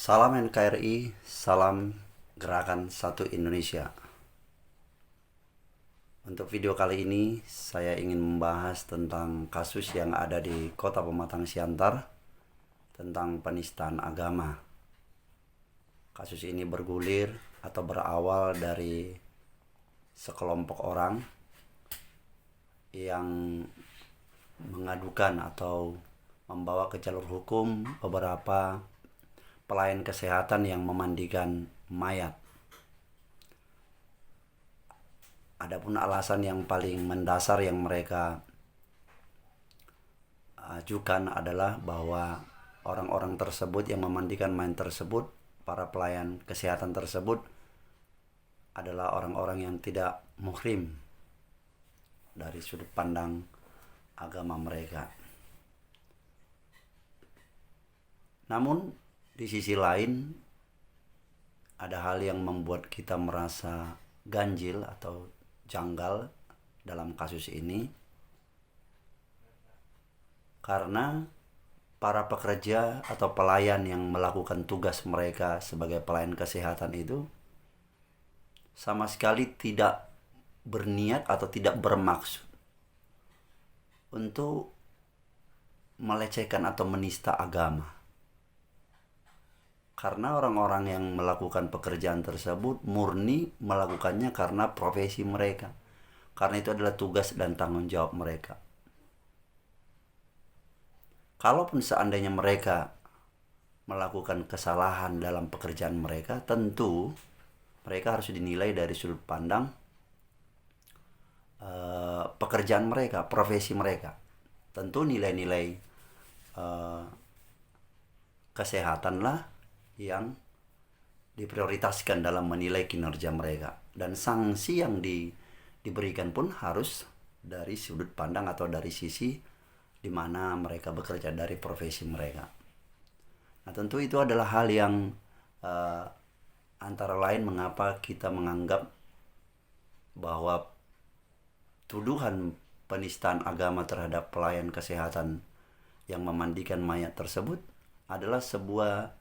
Salam NKRI, salam Gerakan Satu Indonesia. Untuk video kali ini, saya ingin membahas tentang kasus yang ada di Kota Pematang Siantar tentang penistaan agama. Kasus ini bergulir atau berawal dari sekelompok orang yang mengadukan atau membawa ke jalur hukum beberapa pelayan kesehatan yang memandikan mayat. Adapun alasan yang paling mendasar yang mereka ajukan adalah bahwa orang-orang tersebut yang memandikan mayat tersebut, para pelayan kesehatan tersebut adalah orang-orang yang tidak muhrim dari sudut pandang agama mereka. Namun di sisi lain ada hal yang membuat kita merasa ganjil atau janggal dalam kasus ini, karena para pekerja atau pelayan yang melakukan tugas mereka sebagai pelayan kesehatan itu sama sekali tidak berniat atau tidak bermaksud untuk melecehkan atau menista agama. Karena orang-orang yang melakukan pekerjaan tersebut murni melakukannya karena profesi mereka. Karena itu adalah tugas dan tanggung jawab mereka. Kalaupun seandainya mereka melakukan kesalahan dalam pekerjaan mereka, tentu mereka harus dinilai dari sudut pandang pekerjaan mereka, profesi mereka. Tentu nilai-nilai kesehatanlah yang diprioritaskan dalam menilai kinerja mereka, dan sanksi yang diberikan pun harus dari sudut pandang atau dari sisi di mana mereka bekerja, dari profesi mereka. Nah, tentu itu adalah hal yang antara lain mengapa kita menganggap bahwa tuduhan penistaan agama terhadap pelayan kesehatan yang memandikan mayat tersebut adalah sebuah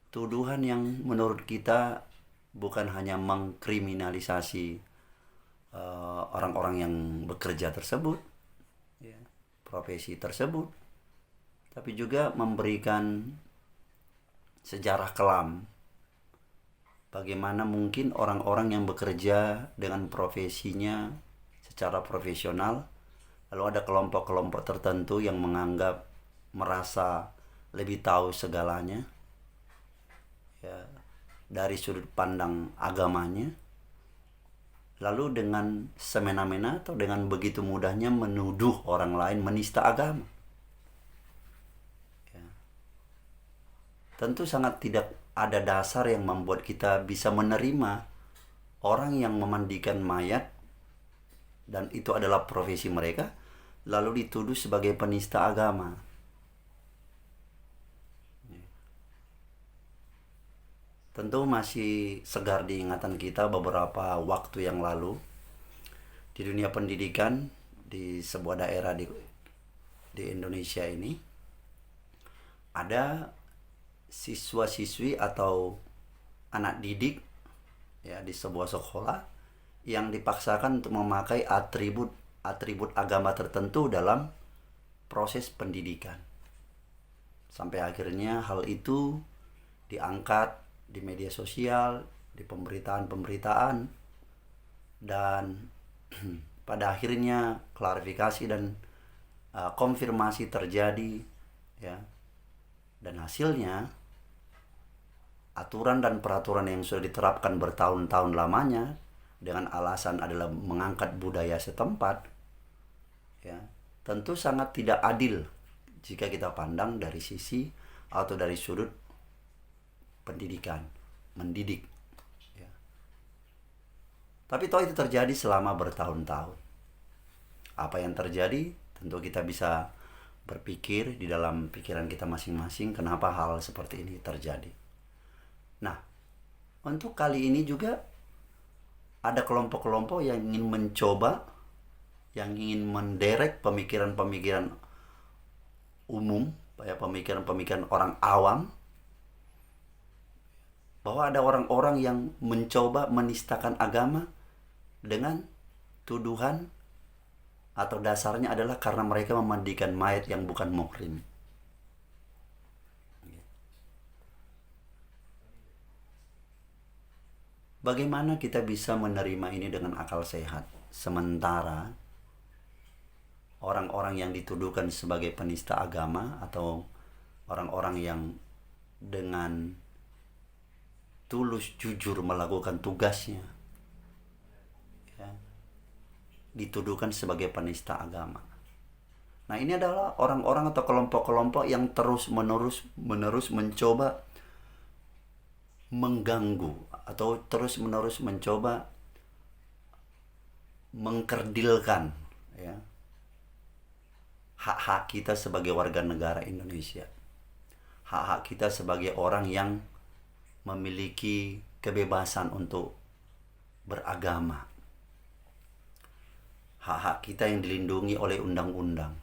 tuduhan yang menurut kita bukan hanya mengkriminalisasi orang-orang yang bekerja tersebut, profesi tersebut, tapi juga memberikan sejarah kelam bagaimana mungkin orang-orang yang bekerja dengan profesinya secara profesional, lalu ada kelompok-kelompok tertentu yang menganggap merasa lebih tahu segalanya dari sudut pandang agamanya, lalu dengan semena-mena atau dengan begitu mudahnya menuduh orang lain menista agama. Tentu sangat tidak ada dasar yang membuat kita bisa menerima orang yang memandikan mayat dan itu adalah profesi mereka lalu dituduh sebagai penista agama. Tentu masih segar di ingatan kita beberapa waktu yang lalu di dunia pendidikan di sebuah daerah di Indonesia ini ada siswa-siswi atau anak didik di sebuah sekolah yang dipaksakan untuk memakai atribut agama tertentu dalam proses pendidikan. Sampai akhirnya hal itu diangkat di media sosial, di pemberitaan, dan pada akhirnya klarifikasi dan konfirmasi terjadi, dan hasilnya aturan dan peraturan yang sudah diterapkan bertahun-tahun lamanya dengan alasan adalah mengangkat budaya setempat, tentu sangat tidak adil jika kita pandang dari sisi atau dari sudut pendidikan, mendidik. Tapi toh itu terjadi selama bertahun-tahun. Apa yang terjadi? Tentu kita bisa berpikir di dalam pikiran kita masing-masing kenapa hal seperti ini terjadi. Nah, untuk kali ini juga ada kelompok-kelompok yang ingin mencoba, yang ingin menderek pemikiran-pemikiran umum, pemikiran-pemikiran orang awam bahwa ada orang-orang yang mencoba menistakan agama dengan tuduhan atau dasarnya adalah karena mereka memandikan mayat yang bukan muhrim. Bagaimana kita bisa menerima ini dengan akal sehat? Sementara orang-orang yang dituduhkan sebagai penista agama atau orang-orang yang dengan tulus jujur melakukan tugasnya, ya, dituduhkan sebagai penista agama. Nah, ini adalah orang-orang atau kelompok-kelompok yang terus-menerus mencoba mengganggu atau terus-menerus mencoba mengkerdilkan, ya, hak-hak kita sebagai warga negara Indonesia, hak-hak kita sebagai orang yang memiliki kebebasan untuk beragama, hak-hak kita yang dilindungi oleh undang-undang.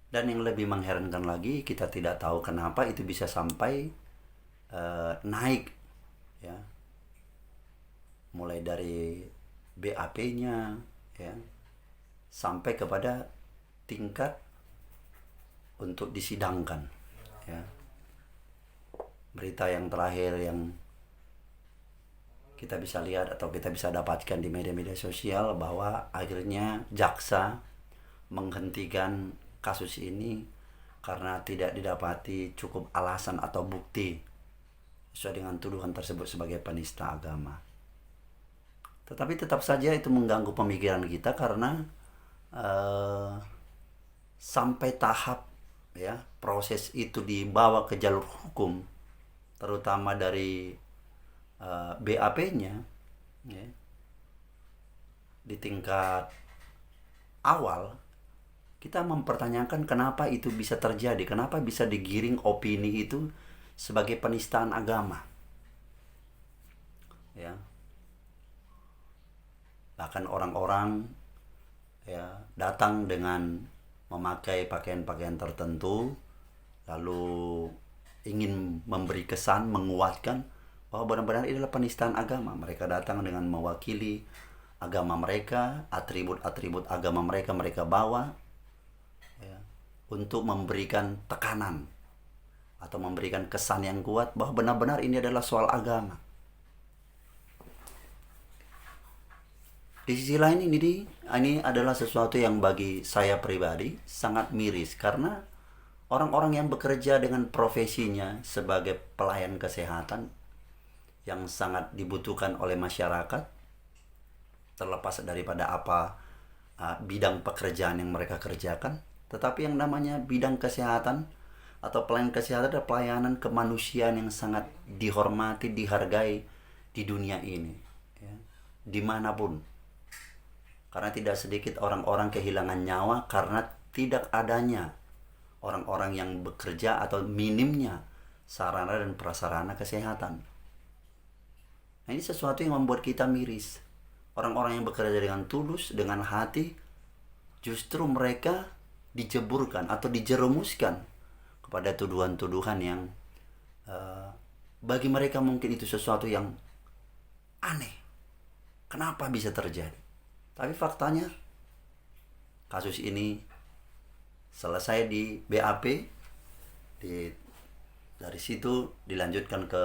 Dan yang lebih mengherankan lagi, kita tidak tahu kenapa itu bisa sampai naik, ya, mulai dari BAP-nya, ya, sampai kepada tingkat untuk disidangkan, ya. Berita yang terakhir yang kita bisa lihat atau kita bisa dapatkan di media-media sosial bahwa akhirnya jaksa menghentikan kasus ini karena tidak didapati cukup alasan atau bukti sesuai dengan tuduhan tersebut sebagai penista agama. Tetapi tetap saja itu mengganggu pemikiran kita karena sampai tahap, ya, proses itu dibawa ke jalur hukum, terutama dari BAP-nya, ya, di tingkat awal kita mempertanyakan kenapa itu bisa terjadi, kenapa bisa digiring opini itu sebagai penistaan agama, ya. Bahkan orang-orang, ya, datang dengan memakai pakaian-pakaian tertentu lalu ingin memberi kesan, menguatkan bahwa benar-benar ini adalah penistaan agama. Mereka datang dengan mewakili agama mereka, atribut-atribut agama mereka bawa, ya, untuk memberikan tekanan atau memberikan kesan yang kuat bahwa benar-benar ini adalah soal agama. Di sisi lain ini adalah sesuatu yang bagi saya pribadi sangat miris karena orang-orang yang bekerja dengan profesinya sebagai pelayan kesehatan yang sangat dibutuhkan oleh masyarakat, terlepas daripada apa bidang pekerjaan yang mereka kerjakan, tetapi yang namanya bidang kesehatan atau pelayanan kesehatan adalah pelayanan kemanusiaan yang sangat dihormati, dihargai di dunia ini, ya, dimanapun. Karena tidak sedikit orang-orang kehilangan nyawa karena tidak adanya orang-orang yang bekerja atau minimnya sarana dan prasarana kesehatan. Nah, ini sesuatu yang membuat kita miris. Orang-orang yang bekerja dengan tulus, dengan hati, justru mereka dijeburkan atau dijerumuskan kepada tuduhan-tuduhan yang bagi mereka mungkin itu sesuatu yang aneh. Kenapa bisa terjadi? Tapi faktanya kasus ini selesai di BAP, dari situ dilanjutkan ke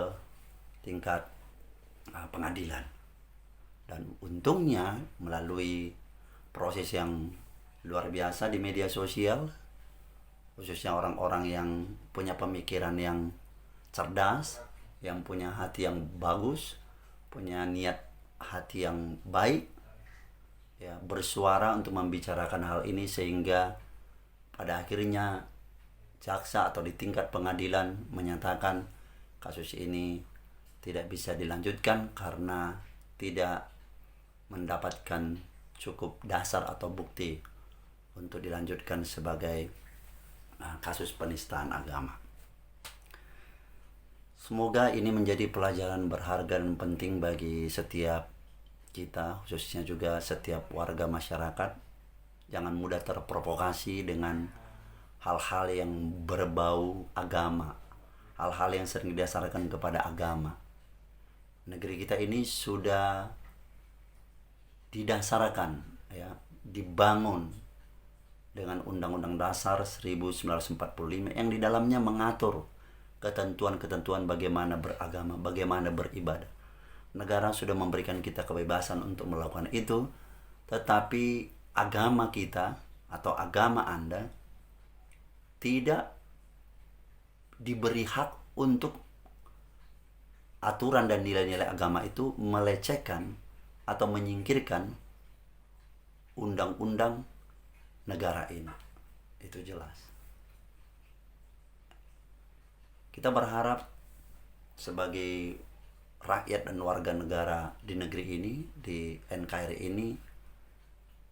tingkat pengadilan. Dan untungnya melalui proses yang luar biasa di media sosial, khususnya orang-orang yang punya pemikiran yang cerdas, yang punya hati yang bagus, punya niat hati yang baik, ya, bersuara untuk membicarakan hal ini sehingga pada akhirnya jaksa atau di tingkat pengadilan menyatakan kasus ini tidak bisa dilanjutkan karena tidak mendapatkan cukup dasar atau bukti untuk dilanjutkan sebagai kasus penistaan agama. Semoga ini menjadi pelajaran berharga dan penting bagi setiap kita, khususnya juga setiap warga masyarakat. Jangan mudah terprovokasi dengan hal-hal yang berbau agama, hal-hal yang sering didasarkan kepada agama. Negeri kita ini sudah didasarkan, ya, dibangun dengan Undang-Undang Dasar 1945 yang di dalamnya mengatur ketentuan-ketentuan bagaimana beragama, bagaimana beribadah. Negara sudah memberikan kita kebebasan untuk melakukan itu, tetapi agama kita atau agama Anda tidak diberi hak untuk aturan dan nilai-nilai agama itu melecehkan atau menyingkirkan undang-undang negara ini. Itu jelas. Kita berharap sebagai rakyat dan warga negara di negeri ini, di NKRI ini,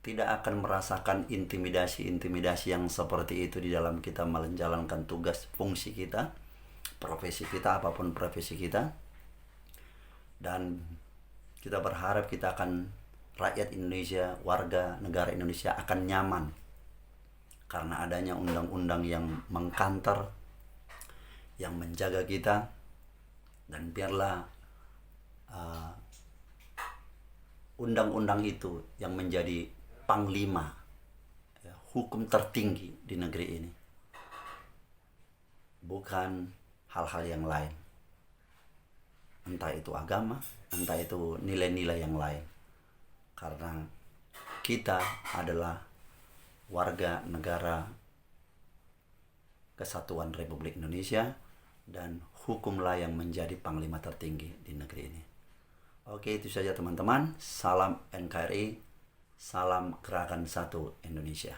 tidak akan merasakan intimidasi-intimidasi yang seperti itu di dalam kita menjalankan tugas fungsi kita, profesi kita, apapun profesi kita. Dan kita berharap kita akan, rakyat Indonesia, warga negara Indonesia akan nyaman karena adanya undang-undang yang mengkanter, yang menjaga kita. Dan biarlah undang-undang itu yang menjadi panglima, ya, hukum tertinggi di negeri ini, bukan hal-hal yang lain, entah itu agama, entah itu nilai-nilai yang lain. Karena kita adalah warga negara Kesatuan Republik Indonesia, dan hukumlah yang menjadi panglima tertinggi di negeri ini. Oke, itu saja teman-teman. Salam NKRI, salam Gerakan Satu Indonesia.